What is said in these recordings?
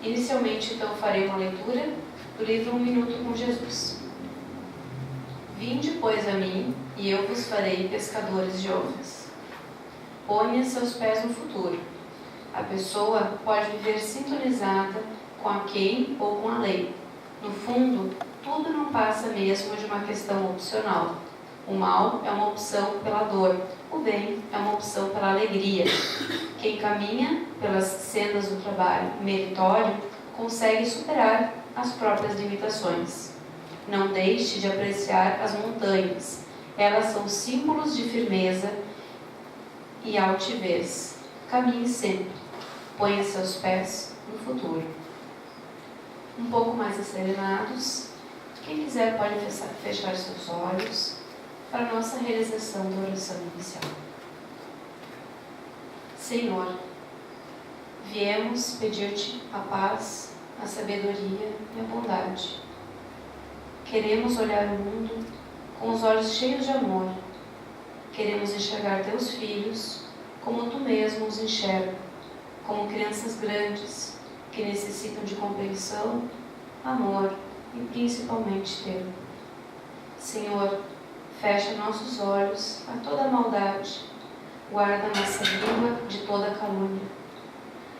Inicialmente, então, farei uma leitura do livro Um Minuto com Jesus. Vinde, pois, a mim, e eu vos farei pescadores de homens. Ponha seus pés no futuro. A pessoa pode viver sintonizada com a quem ou com a lei. No fundo, tudo não passa mesmo de uma questão opcional. O mal é uma opção pela dor, o bem é uma opção pela alegria. Quem caminha pelas sendas do trabalho meritório consegue superar as próprias limitações. Não deixe de apreciar as montanhas. Elas são símbolos de firmeza e altivez. Caminhe sempre. Ponha seus pés no futuro. Um pouco mais asserenados, quem quiser pode fechar seus olhos para a nossa realização da oração inicial. Senhor, viemos pedir-te a paz, a sabedoria e a bondade. Queremos olhar o mundo com os olhos cheios de amor. Queremos enxergar teus filhos como tu mesmo os enxerga, como crianças grandes que necessitam de compreensão, amor e principalmente teu. Senhor, fecha nossos olhos a toda maldade, guarda nossa língua de toda calúnia.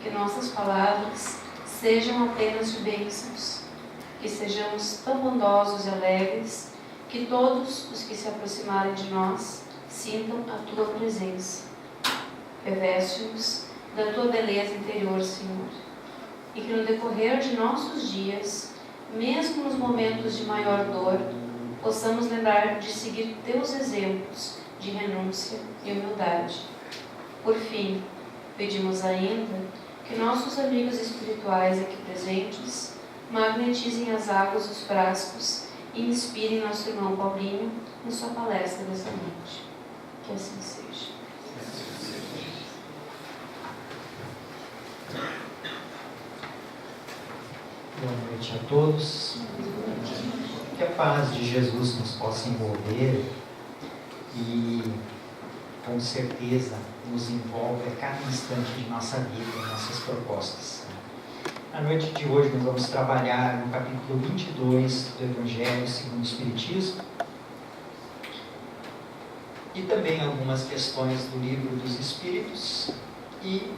Que nossas palavras sejam apenas de bênçãos, que sejamos tão bondosos e alegres, que todos os que se aproximarem de nós sintam a tua presença. Reveste-nos da tua beleza interior, Senhor, e que no decorrer de nossos dias, mesmo nos momentos de maior dor, possamos lembrar de seguir teus exemplos de renúncia e humildade. Por fim, pedimos ainda que nossos amigos espirituais aqui presentes magnetizem as águas dos frascos e inspirem nosso irmão Paulinho em sua palestra dessa noite. Que assim seja. Boa noite a todos. Que a paz de Jesus nos possa envolver e, com certeza, nos envolve a cada instante de nossa vida, nossas propostas. Na noite de hoje nós vamos trabalhar no capítulo 22 do Evangelho segundo o Espiritismo e também algumas questões do Livro dos Espíritos e,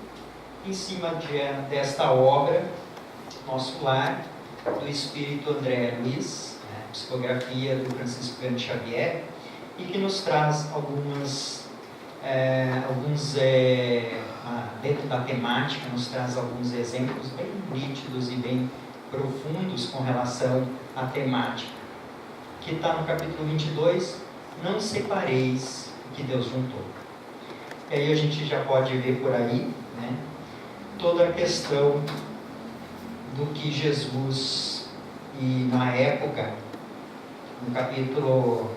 em cima desta obra, Nosso Lar, do Espírito André Luiz, psicografia do Franciscano Xavier, e que nos traz dentro da temática, nos traz alguns exemplos bem nítidos e bem profundos com relação à temática, que está no capítulo 22, não separeis o que Deus juntou. E aí a gente já pode ver por aí, toda a questão do que Jesus, e na época, no capítulo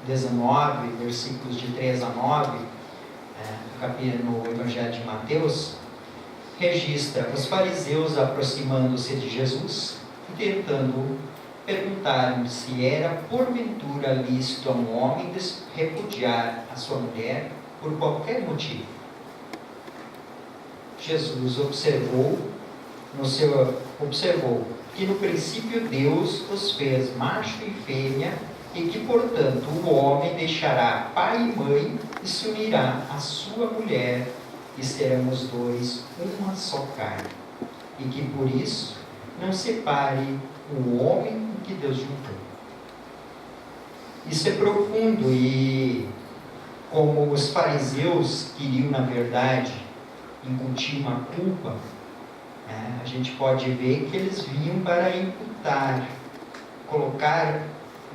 19, versículos de 3 a 9, no Evangelho de Mateus, registra os fariseus aproximando-se de Jesus e tentando perguntar-lhe se era porventura lícito a um homem repudiar a sua mulher por qualquer motivo. Jesus observou que no princípio Deus os fez macho e fêmea e que, portanto, o homem deixará pai e mãe e se unirá à sua mulher e serão os dois uma só carne. E que, por isso, não separe o homem o que Deus juntou. Isso é profundo e, como os fariseus queriam, na verdade, incutir uma culpa, a gente pode ver que eles vinham para imputar, colocar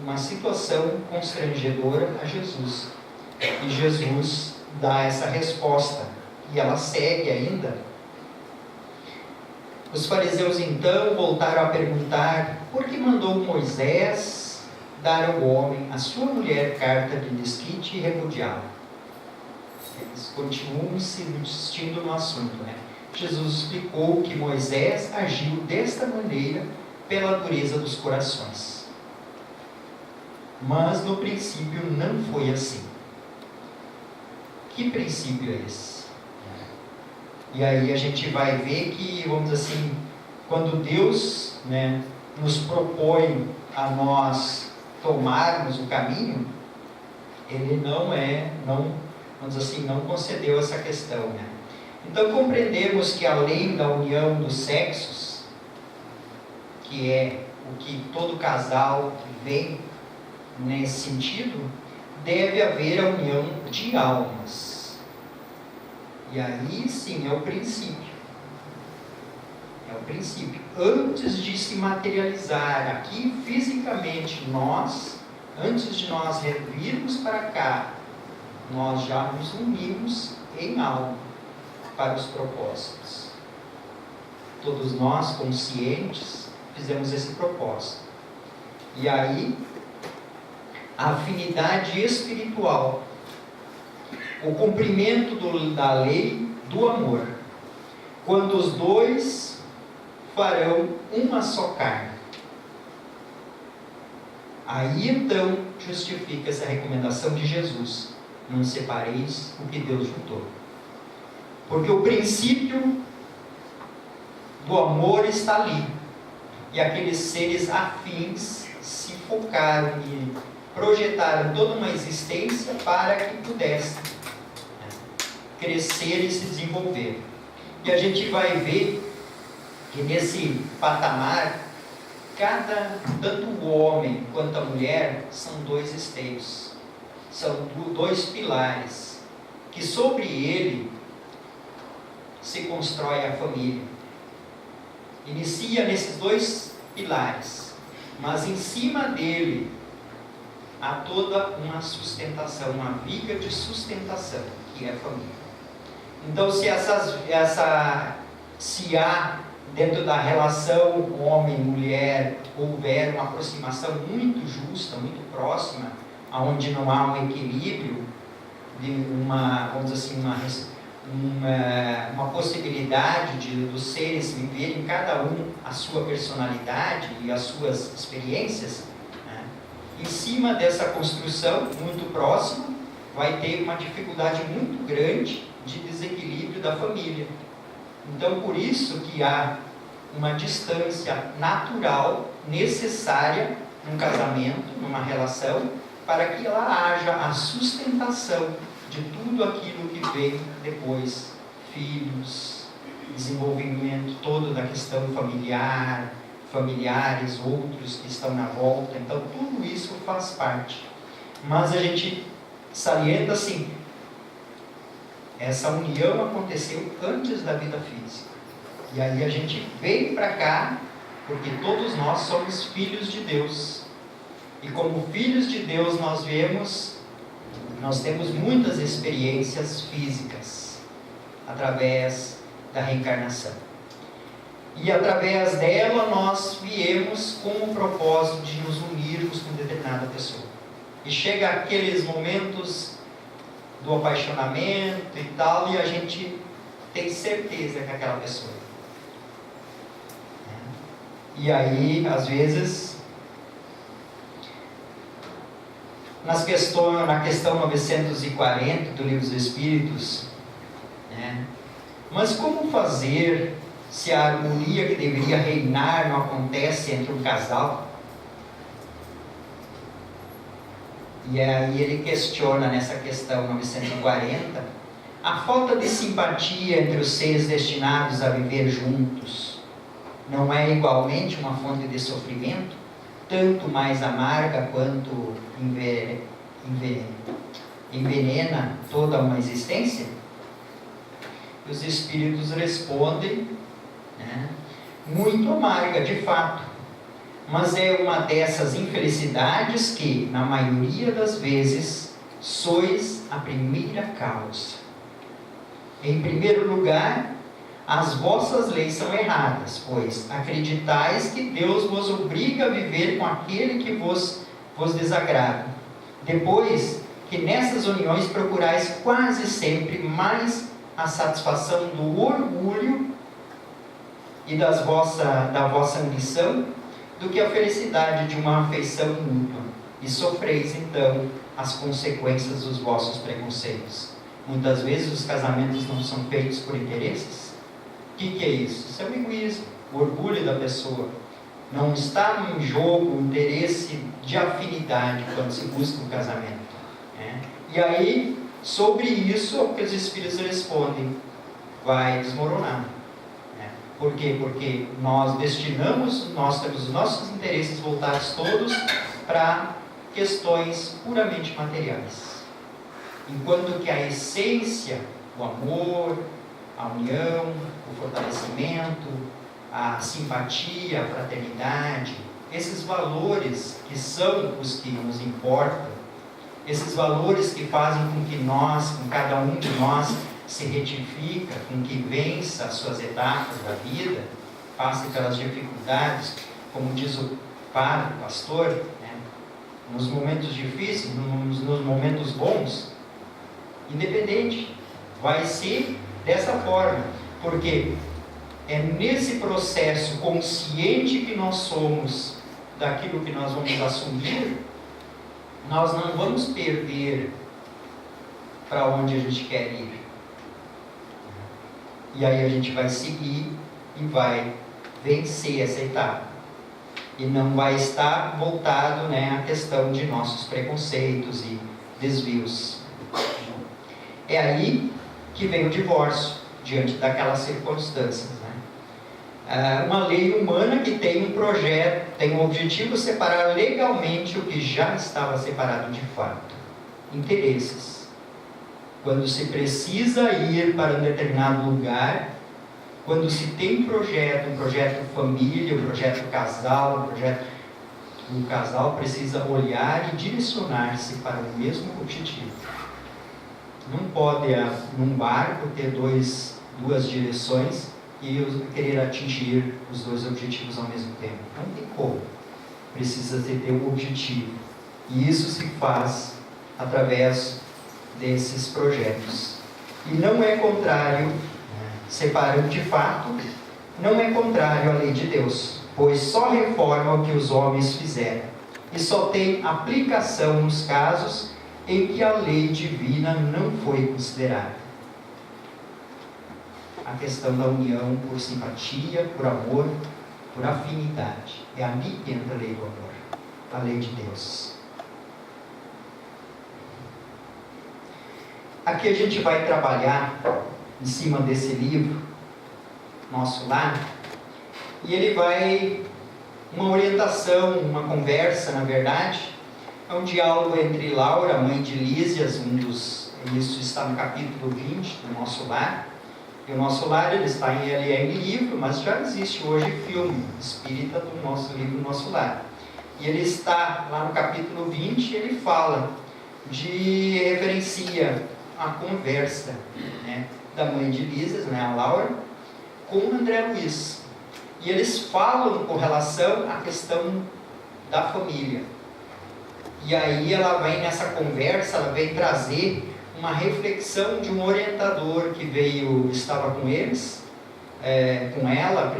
uma situação constrangedora a Jesus. E Jesus dá essa resposta. E ela segue ainda. Os fariseus então voltaram a perguntar: por que mandou Moisés dar ao homem, a sua mulher, carta de desquite e repudiá-la? Eles continuam se insistindo no assunto, Jesus explicou que Moisés agiu desta maneira pela dureza dos corações. Mas no princípio não foi assim. Que princípio é esse? E aí a gente vai ver que, vamos dizer assim, quando Deus, né, nos propõe a nós tomarmos o caminho, Ele vamos dizer assim, não concedeu essa questão, né? Então compreendemos que além da união dos sexos, que é o que todo casal vem nesse sentido, deve haver a união de almas. E aí sim é o princípio. É o princípio. Antes de se materializar aqui fisicamente, antes de nós virmos para cá, nós já nos unimos em alma para os propósitos. Todos nós, conscientes, fizemos esse propósito. E aí, a afinidade espiritual, o cumprimento da lei do amor, quando os dois farão uma só carne. Aí então justifica essa recomendação de Jesus: não separeis o que Deus juntou. Porque o princípio do amor está ali. E aqueles seres afins se focaram e projetaram toda uma existência para que pudessem crescer e se desenvolver. E a gente vai ver que nesse patamar, tanto o homem quanto a mulher são dois esteios, são dois pilares, que sobre ele se constrói a família. Inicia nesses dois pilares, mas em cima dele há toda uma sustentação, uma viga de sustentação, que é a família. Então, se há dentro da relação homem-mulher houver uma aproximação muito justa, muito próxima, onde não há um equilíbrio de vamos dizer assim, uma possibilidade dos seres viverem cada um a sua personalidade e as suas experiências, né? Em cima dessa construção muito próxima vai ter uma dificuldade muito grande de desequilíbrio da família. Então, por isso que há uma distância natural, necessária num casamento, numa relação, para que lá haja a sustentação de tudo aquilo que vem depois, filhos, desenvolvimento todo da questão familiar, familiares, outros que estão na volta. Então, tudo isso faz parte. Mas a gente salienta assim, essa união aconteceu antes da vida física. E aí a gente veio para cá, porque todos nós somos filhos de Deus. E como filhos de Deus nós temos muitas experiências físicas, através da reencarnação. E através dela nós viemos com o propósito de nos unirmos com determinada pessoa. E chega aqueles momentos do apaixonamento e tal, e a gente tem certeza que é aquela pessoa. E aí, às vezes, na questão 940 do Livro dos Espíritos, né? Mas como fazer se a harmonia que deveria reinar não acontece entre um casal? E aí ele questiona nessa questão 940 a falta de simpatia entre os seres destinados a viver juntos. Não é igualmente uma fonte de sofrimento, tanto mais amarga quanto envenena toda uma existência? E os espíritos respondem, né, muito amarga de fato, mas é uma dessas infelicidades que, na maioria das vezes, sois a primeira causa. Em primeiro lugar, as vossas leis são erradas, pois acreditais que Deus vos obriga a viver com aquele que vos desagrada. Depois, que nessas uniões procurais quase sempre mais a satisfação do orgulho e da vossa ambição do que a felicidade de uma afeição mútua, e sofreis então as consequências dos vossos preconceitos. Muitas vezes os casamentos não são feitos por interesses. que é isso? Isso é o egoísmo, o orgulho da pessoa. Não está em jogo o interesse de afinidade quando se busca um casamento. Né? E aí, sobre isso, é o que os Espíritos respondem: vai desmoronar. Né? Por quê? Porque nós temos os nossos interesses voltados todos para questões puramente materiais. Enquanto que a essência, o amor, a união, o fortalecimento, a simpatia, a fraternidade, esses valores que são os que nos importam, esses valores que fazem com que nós, com cada um de nós, se retifica, com que vença as suas etapas da vida, passe pelas dificuldades, como diz o padre, o pastor, né? Nos momentos difíceis, nos momentos bons, independente, vai ser dessa forma, porque é nesse processo consciente que nós somos daquilo que nós vamos assumir, nós não vamos perder para onde a gente quer ir. E aí a gente vai seguir e vai vencer essa etapa. E não vai estar voltado, né, à questão de nossos preconceitos e desvios. É aí que vem o divórcio, diante daquelas circunstâncias. Né? Uma lei humana que tem um projeto, tem um objetivo: separar legalmente o que já estava separado de fato. Interesses. Quando se precisa ir para um determinado lugar, quando se tem um projeto família, um projeto casal, o casal precisa olhar e direcionar-se para o mesmo objetivo. Não pode, num barco, ter duas direções e querer atingir os dois objetivos ao mesmo tempo. Não tem como. Precisa ter um objetivo. E isso se faz através desses projetos. E não é contrário, separando de fato, não é contrário à lei de Deus, pois só reforma o que os homens fizeram, e só tem aplicação nos casos em que a lei divina não foi considerada. A questão da união por simpatia, por amor, por afinidade. É ali que entra a lei do amor, a lei de Deus. Aqui a gente vai trabalhar em cima desse livro, Nosso Lar, e ele vai, uma orientação, uma conversa, na verdade, é um diálogo entre Laura, mãe de Lísias, isso está no capítulo 20 do Nosso Lar. E o Nosso Lar, ele é em livro, mas já existe hoje filme espírita do nosso livro Nosso Lar. E ele está lá no capítulo 20, ele referencia a conversa, né, da mãe de Lísias, né, a Laura, com o André Luiz. E eles falam com relação à questão da família. E aí ela vem nessa conversa, ela vem trazer uma reflexão de um orientador que estava com eles, com ela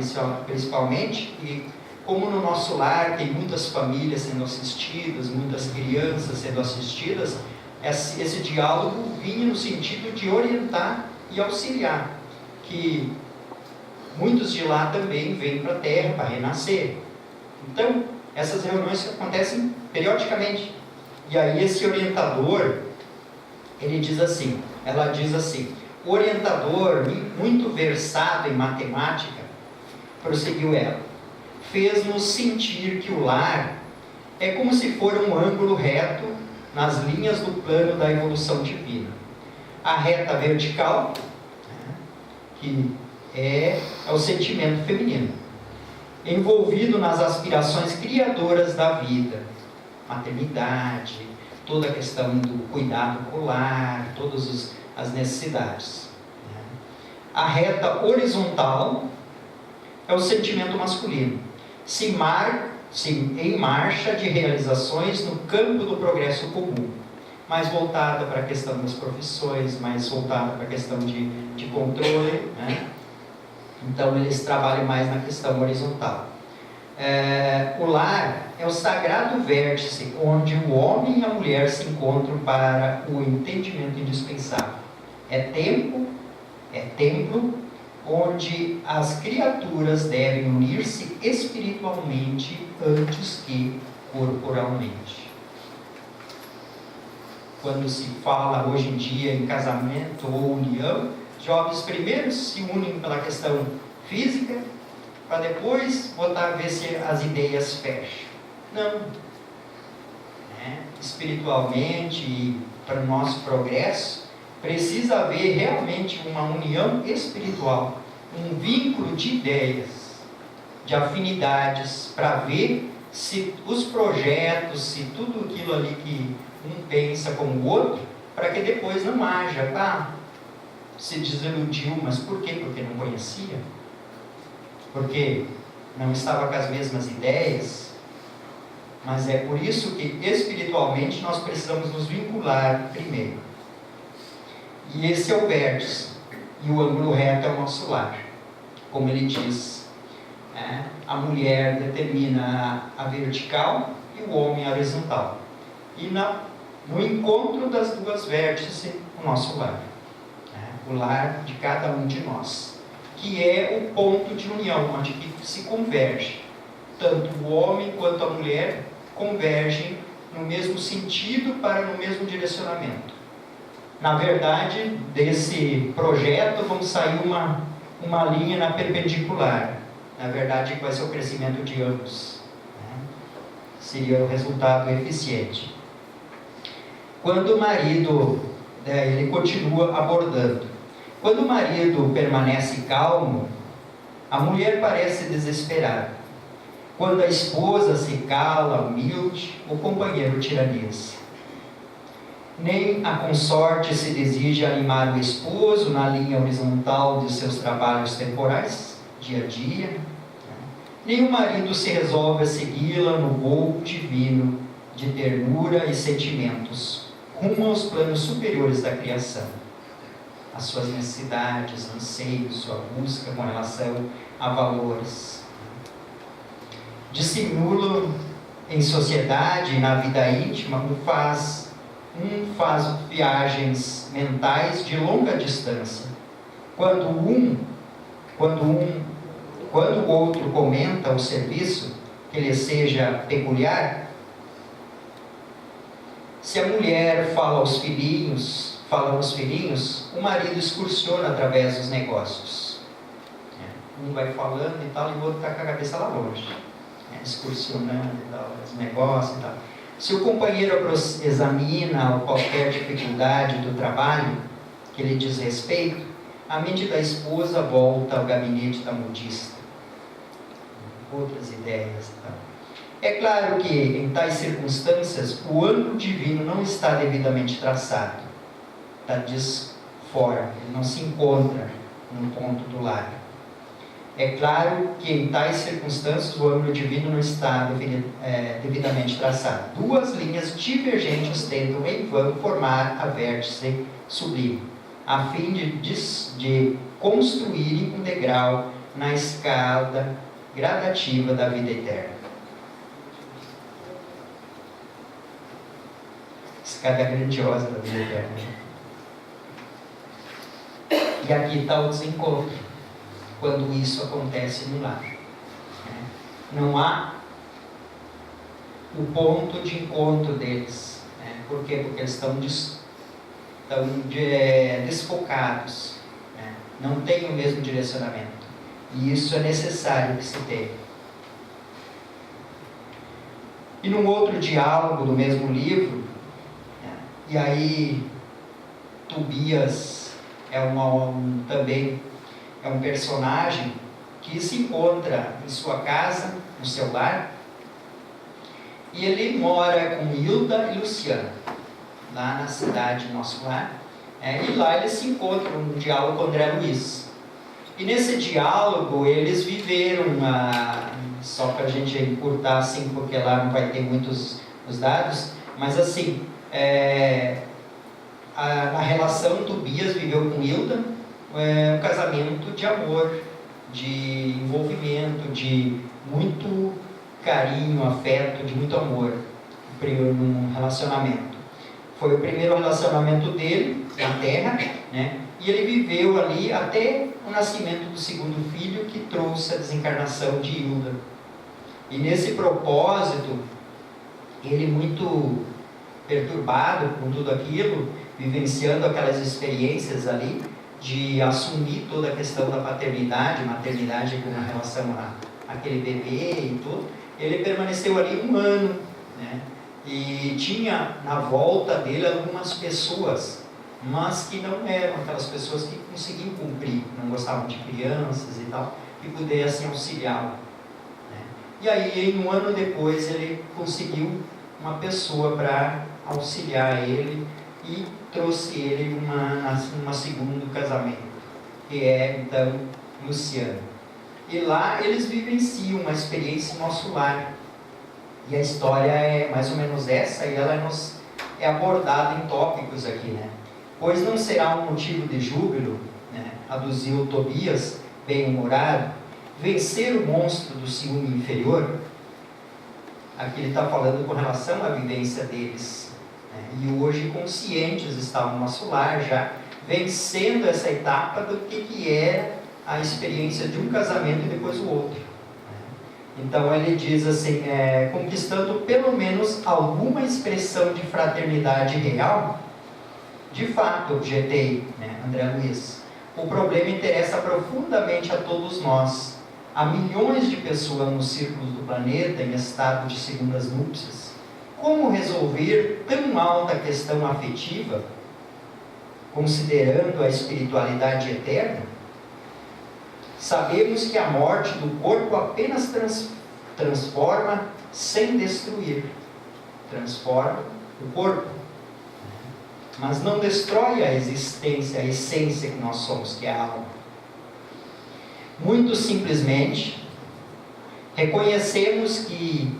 principalmente, e como no Nosso Lar tem muitas famílias sendo assistidas, muitas crianças sendo assistidas, esse diálogo vinha no sentido de orientar e auxiliar, que muitos de lá também vêm para a Terra para renascer. Então, essas reuniões acontecem periodicamente. E aí esse orientador, ela diz assim, o orientador, muito versado em matemática, prosseguiu ela, fez-nos sentir que o lar é como se for um ângulo reto nas linhas do plano da evolução divina. A reta vertical, que é o sentimento feminino, envolvido nas aspirações criadoras da vida, maternidade, toda a questão do cuidado com o lar, todas as necessidades. A reta horizontal é o sentimento masculino, em marcha de realizações no campo do progresso comum, mais voltada para a questão das profissões, mais voltada para a questão de controle, né? Então eles trabalham mais na questão horizontal. O lar é o sagrado vértice onde o homem e a mulher se encontram para o entendimento indispensável. É templo, onde as criaturas devem unir-se espiritualmente antes que corporalmente. Quando se fala hoje em dia em casamento ou união, jovens primeiro se unem pela questão física, para depois botar a ver se as ideias fecham. Não. Espiritualmente e para o nosso progresso, precisa haver realmente uma união espiritual, um vínculo de ideias, de afinidades, para ver se os projetos, se tudo aquilo ali que um pensa como o outro, para que depois não haja, se desiludiu, mas por quê? Porque não conhecia? Porque não estava com as mesmas ideias? Mas é por isso que espiritualmente nós precisamos nos vincular primeiro. E esse é o vértice, e o ângulo reto é o nosso lar. Como ele diz, a mulher determina a vertical e o homem a horizontal. E no encontro das duas vértices, o nosso lar. O lar de cada um de nós, que é o ponto de união, onde se converge. Tanto o homem quanto a mulher convergem no mesmo sentido para no mesmo direcionamento. Na verdade, desse projeto vão sair uma linha na perpendicular. Na verdade, vai ser o crescimento de ambos. Seria o resultado eficiente. Quando o marido, ele continua abordando. Quando o marido permanece calmo, a mulher parece desesperada. Quando a esposa se cala, humilde, o companheiro tiraniza. Nem a consorte se deseja animar o esposo na linha horizontal de seus trabalhos temporais, dia a dia. Nem o marido se resolve a segui-la no voo divino de ternura e sentimentos, rumo aos planos superiores da criação. As suas necessidades, anseios, sua busca com relação a valores. Dissimulam em sociedade e na vida íntima, um faz viagens mentais de longa distância. Quando o outro comenta o serviço que lhe seja peculiar, se a mulher fala aos filhinhos, o marido excursiona através dos negócios. Um vai falando e tal, e o outro está com a cabeça lá longe, excursionando e tal, os negócios e tal. Se o companheiro examina qualquer dificuldade do trabalho que lhe diz respeito, a mente da esposa volta ao gabinete da modista. Outras ideias e tal. É claro que, em tais circunstâncias, o ângulo divino não está devidamente traçado. Está desfora, ele não se encontra no ponto do lar. É claro que, em tais circunstâncias, o ângulo divino não está devidamente traçado. Duas linhas divergentes tentam, em vão, formar a vértice sublime, a fim de construírem um degrau na escada gradativa da vida eterna. Escada grandiosa da vida eterna. E aqui está o desencontro, quando isso acontece no lar. Não há o ponto de encontro deles. Por quê? Porque eles estão desfocados. Não têm o mesmo direcionamento. E isso é necessário que se tenha. E num outro diálogo do mesmo livro, e aí Tobias também é um personagem que se encontra em sua casa, no seu lar, e ele mora com Hilda e Luciano, lá na cidade, nosso lar, e lá eles se encontram num diálogo com André Luiz. E nesse diálogo eles viveram, só para a gente encurtar assim, porque lá não vai ter muitos os dados, mas assim, na relação Tobias viveu com Hilda, um casamento de amor, de envolvimento, de muito carinho, afeto, de muito amor, num relacionamento. Foi o primeiro relacionamento dele na Terra, e ele viveu ali até o nascimento do segundo filho, que trouxe a desencarnação de Hilda. E nesse propósito, ele muito perturbado com tudo aquilo, vivenciando aquelas experiências ali, de assumir toda a questão da paternidade, maternidade com relação àquele bebê e tudo, ele permaneceu ali 1 ano, né? E tinha na volta dele algumas pessoas, mas que não eram aquelas pessoas que conseguiam cumprir, não gostavam de crianças e tal, que pudessem auxiliá-lo, né? E aí, 1 ano depois, ele conseguiu uma pessoa para auxiliar ele e trouxe ele numa segundo casamento, que é então Luciana. E lá eles vivenciam uma experiência em nosso lar. E a história é mais ou menos essa, e ela é abordada em tópicos aqui, né? Pois não será um motivo de júbilo, né, aduziu Tobias, bem-humorado, vencer o monstro do ciúme inferior. Aqui ele está falando com relação à vivência deles, né? E hoje conscientes estavam no nosso lar, já vencendo essa etapa do que era a experiência de um casamento e depois o outro. Então ele diz assim, conquistando pelo menos alguma expressão de fraternidade real. De fato, objetei, né, André Luiz, o problema interessa profundamente a todos nós. Há milhões de pessoas nos círculos do planeta em estado de segundas núpcias. Como resolver tão alta questão afetiva, considerando a espiritualidade eterna? Sabemos que a morte do corpo apenas transforma sem destruir. Transforma o corpo, mas não destrói a existência, a essência que nós somos, que é a alma. Muito simplesmente, reconhecemos que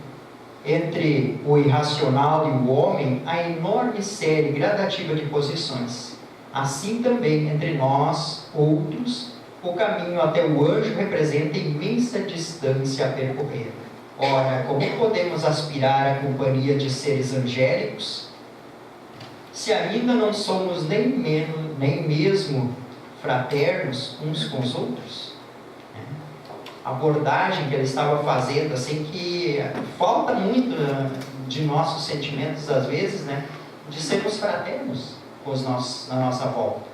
entre o irracional e o homem há enorme série gradativa de posições. Assim também, entre nós, outros, o caminho até o anjo representa imensa distância a percorrer. Ora, como podemos aspirar à companhia de seres angélicos, se ainda não somos nem mesmo fraternos uns com os outros? A abordagem que ele estava fazendo, assim, que falta muito de nossos sentimentos, às vezes, né, de sermos fraternos com na nossa volta.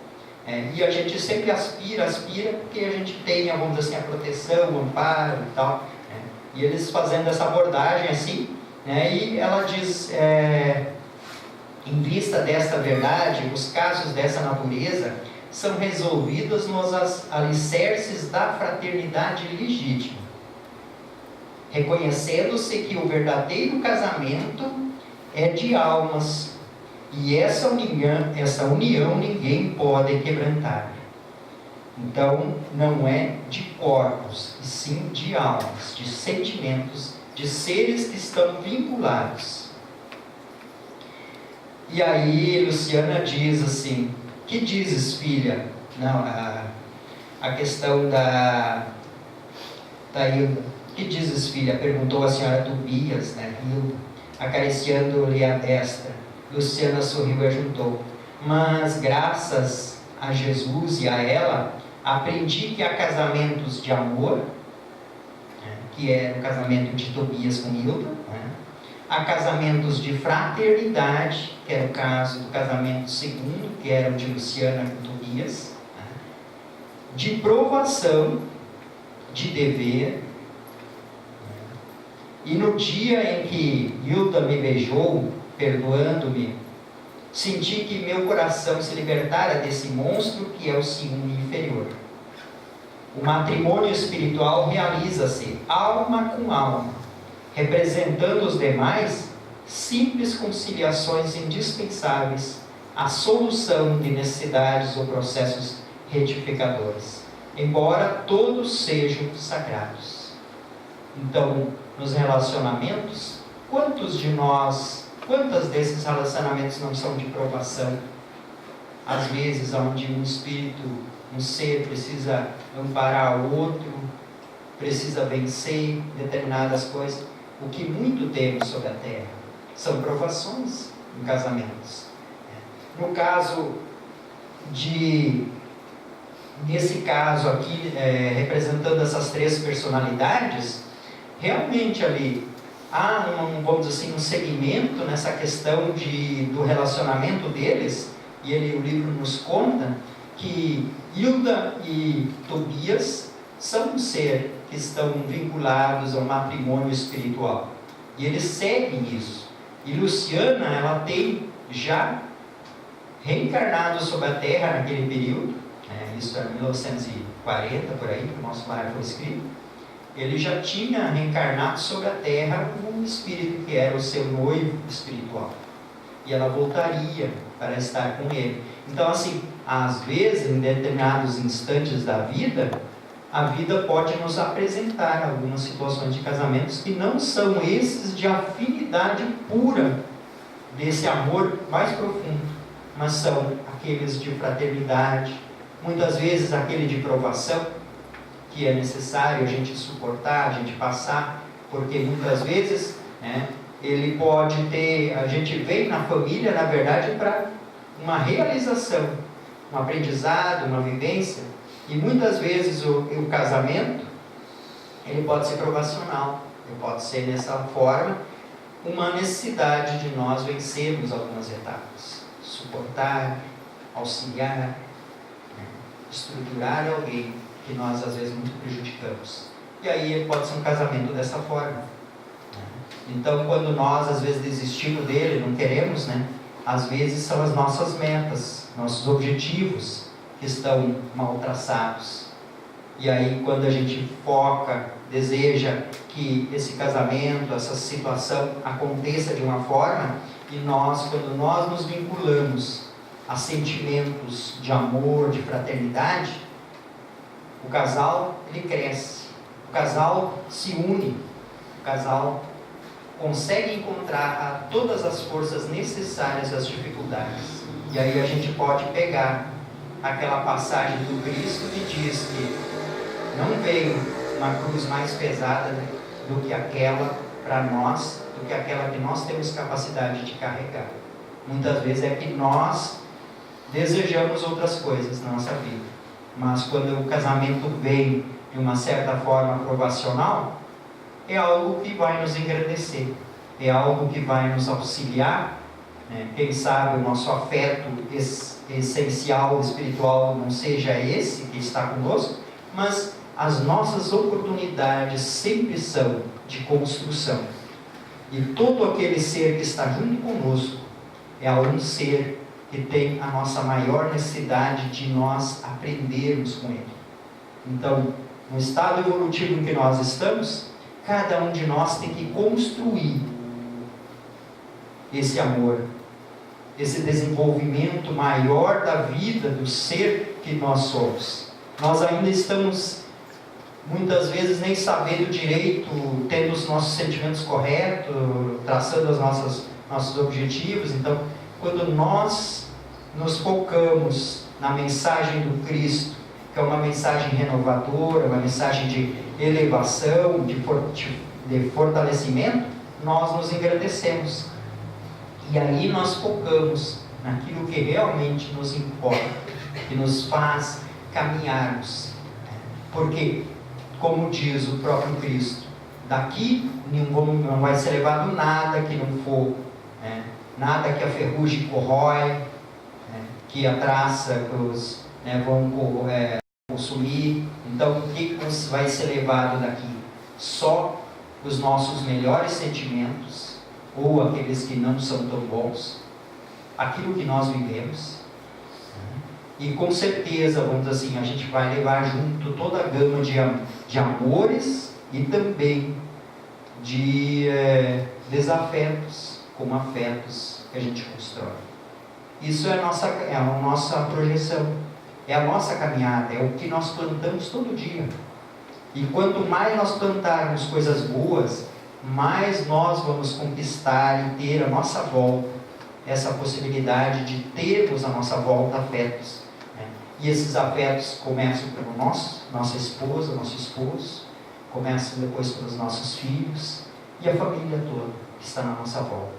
E a gente sempre aspira, porque a gente tem, vamos dizer assim, a proteção, o amparo e tal. E eles fazendo essa abordagem assim, né, e ela diz, em vista desta verdade, os casos dessa natureza são resolvidos nos alicerces da fraternidade legítima, reconhecendo-se que o verdadeiro casamento é de almas, e essa união ninguém pode quebrantar. Então, não é de corpos, e sim de almas, de sentimentos, de seres que estão vinculados. E aí, Luciana diz assim, que dizes, filha? Não, a questão da Hilda. Que dizes, filha? Perguntou a senhora Tobias, né, Hilda, acariciando-lhe a destra. Luciana sorriu e ajuntou, mas graças a Jesus e a ela, aprendi que há casamentos de amor, né, que é o casamento de Tobias com Hilda, né, há casamentos de fraternidade, que era o caso do casamento segundo, que era o de Luciana com Tobias, né, de provação, de dever, né, e no dia em que Hilda me beijou, perdoando-me, senti que meu coração se libertara desse monstro que é o ciúme inferior. O matrimônio espiritual realiza-se alma com alma, representando os demais simples conciliações indispensáveis à solução de necessidades ou processos retificadores, embora todos sejam sagrados. Então, nos relacionamentos, quantas desses relacionamentos não são de provação? Às vezes, onde um espírito, um ser precisa amparar o outro, precisa vencer determinadas coisas. O que muito temos sobre a Terra são provações em casamentos. No caso de nesse caso aqui, representando essas três personalidades, realmente ali há vamos dizer assim, um segmento nessa questão do relacionamento deles, e o livro nos conta que Hilda e Tobias são um ser que estão vinculados ao matrimônio espiritual, e eles seguem isso. E Luciana, ela tem já reencarnado sobre a Terra naquele período, isso era 1940, por aí, que o nosso lar foi escrito. Ele já tinha reencarnado sobre a Terra um espírito que era o seu noivo espiritual. E ela voltaria para estar com ele. Então, assim, às vezes, em determinados instantes da vida, a vida pode nos apresentar algumas situações de casamentos que não são esses de afinidade pura, desse amor mais profundo, mas são aqueles de fraternidade, muitas vezes aquele de provação, que é necessário a gente suportar, a gente passar, porque muitas vezes, ele pode ter, a gente vem na família, na verdade, para uma realização, um aprendizado, uma vivência, e muitas vezes o casamento, ele pode ser provacional, ele pode ser dessa forma, uma necessidade de nós vencermos algumas etapas, suportar, auxiliar, estruturar alguém que nós às vezes muito prejudicamos. E aí pode ser um casamento dessa forma. Então, quando nós às vezes desistimos dele, não queremos, às vezes são as nossas metas, nossos objetivos que estão mal traçados. E aí, quando a gente foca, deseja que esse casamento, essa situação aconteça de uma forma, e quando nós nos vinculamos a sentimentos de amor, de fraternidade, o casal, ele cresce, o casal se une, o casal consegue encontrar todas as forças necessárias às dificuldades. E aí a gente pode pegar aquela passagem do Cristo que diz que não veio uma cruz mais pesada do que aquela para nós, do que aquela que nós temos capacidade de carregar. Muitas vezes é que nós desejamos outras coisas na nossa vida, mas quando o casamento vem de uma certa forma provacional, é algo que vai nos engrandecer, é algo que vai nos auxiliar, quem sabe o nosso afeto essencial, espiritual, não seja esse que está conosco, mas as nossas oportunidades sempre são de construção, e todo aquele ser que está junto conosco é um ser que tem a nossa maior necessidade de nós aprendermos com ele. Então, no estado evolutivo em que nós estamos, cada um de nós tem que construir esse amor, esse desenvolvimento maior da vida, do ser que nós somos. Nós ainda estamos, muitas vezes, nem sabendo direito, tendo os nossos sentimentos corretos, traçando os nossos objetivos. Então, quando nós nos focamos na mensagem do Cristo, que é uma mensagem renovadora, uma mensagem de elevação, de fortalecimento, nós nos engrandecemos. E aí nós focamos naquilo que realmente nos importa, que nos faz caminharmos. Porque, como diz o próprio Cristo, daqui não vai ser levado nada que não for, nada que a ferrugem corrói, que a traça vão consumir. Então, o que vai ser levado daqui? Só os nossos melhores sentimentos, ou aqueles que não são tão bons, aquilo que nós vivemos. E com certeza, vamos dizer assim, a gente vai levar junto toda a gama de amores e também de desafetos, como afetos que a gente constrói. Isso é a nossa projeção, é a nossa caminhada, é o que nós plantamos todo dia. E quanto mais nós plantarmos coisas boas, mais nós vamos conquistar e ter à nossa volta essa possibilidade de termos à nossa volta afetos. E esses afetos começam pelo nossa esposa, nosso esposo, começam depois pelos nossos filhos e a família toda que está na nossa volta.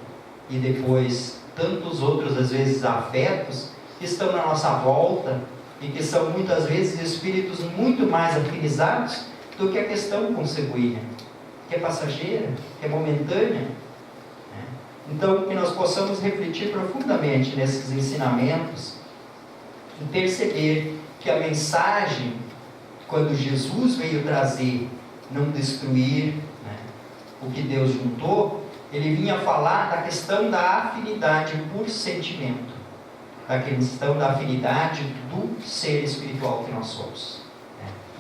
E depois tantos outros, às vezes, afetos que estão na nossa volta e que são muitas vezes espíritos muito mais afinizados do que a questão consanguínea, que é passageira, que é momentânea. Então, que nós possamos refletir profundamente nesses ensinamentos e perceber que a mensagem, quando Jesus veio trazer, não destruir, o que Deus juntou, ele vinha falar da questão da afinidade por sentimento, da questão da afinidade do ser espiritual que nós somos.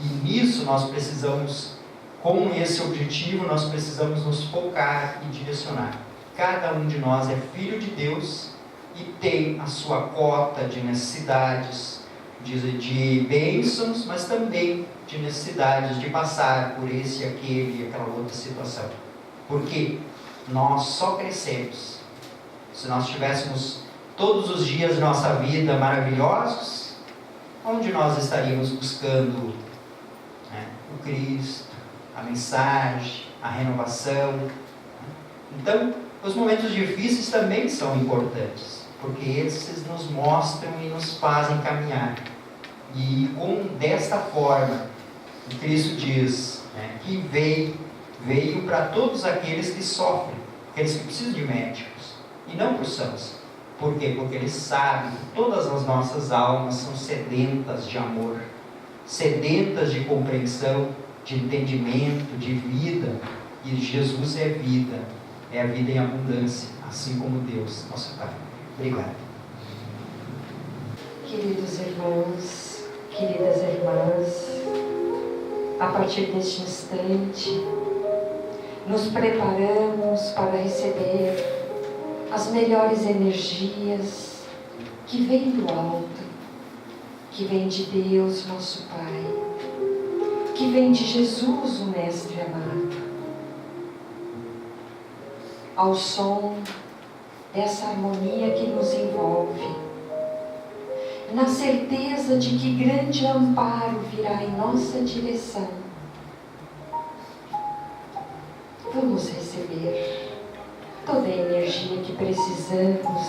E nisso nós precisamos, com esse objetivo, nós precisamos nos focar e direcionar. Cada um de nós é filho de Deus e tem a sua cota de necessidades, de bênçãos, mas também de necessidades de passar por esse, aquele e aquela outra situação. Porque nós só crescemos se nós tivéssemos todos os dias de nossa vida maravilhosos, onde nós estaríamos buscando o Cristo, a mensagem, a renovação. Então, os momentos difíceis também são importantes, porque esses nos mostram e nos fazem caminhar. E desta forma, o Cristo diz que veio para todos aqueles que sofrem, aqueles que precisam de médicos, e não para os sãos. Por quê? Porque Ele sabe que todas as nossas almas são sedentas de amor, sedentas de compreensão, de entendimento, de vida. E Jesus é vida, é a vida em abundância, assim como Deus, nosso Pai. Obrigado. Queridos irmãos, queridas irmãs, a partir deste instante, nos preparamos para receber as melhores energias que vêm do alto, que vêm de Deus, nosso Pai, que vêm de Jesus, o Mestre amado. Ao som dessa harmonia que nos envolve, na certeza de que grande amparo virá em nossa direção, vamos receber toda a energia que precisamos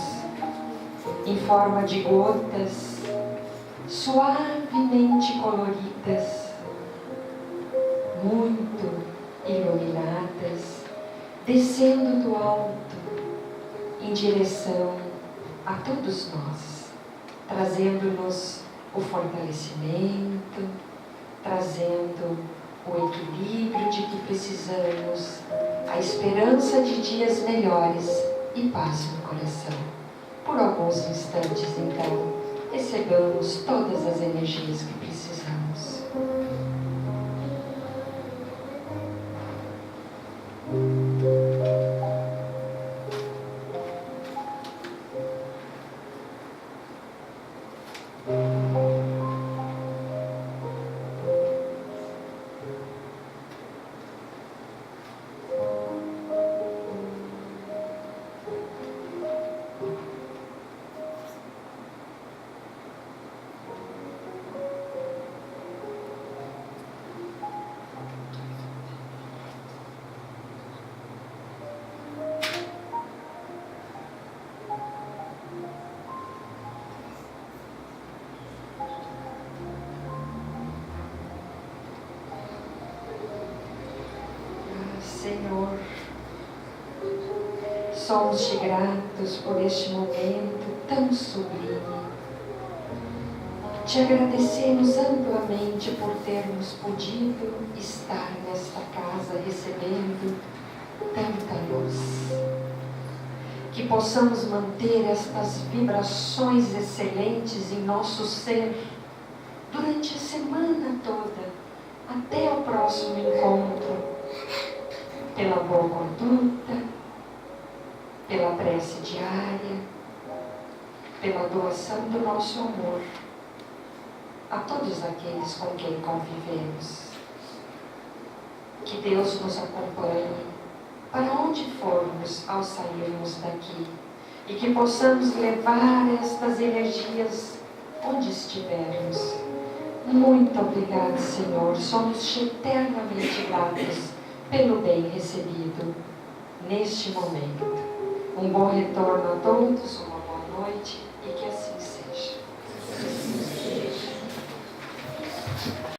em forma de gotas suavemente coloridas, muito iluminadas, descendo do alto em direção a todos nós, trazendo-nos o fortalecimento, trazendo o equilíbrio de que precisamos, a esperança de dias melhores e paz no coração. Por alguns instantes, então, recebamos todas as energias que precisamos. Senhor, somos-te gratos por este momento tão sublime. Te agradecemos amplamente por termos podido estar nesta casa recebendo tanta luz. Que possamos manter estas vibrações excelentes em nosso ser durante a semana toda, até o próximo encontro. Pela boa conduta, pela prece diária, pela doação do nosso amor a todos aqueles com quem convivemos. Que Deus nos acompanhe para onde formos ao sairmos daqui e que possamos levar estas energias onde estivermos. Muito obrigado, Senhor. Somos eternamente gratos pelo bem recebido neste momento. Um bom retorno a todos, uma boa noite e que assim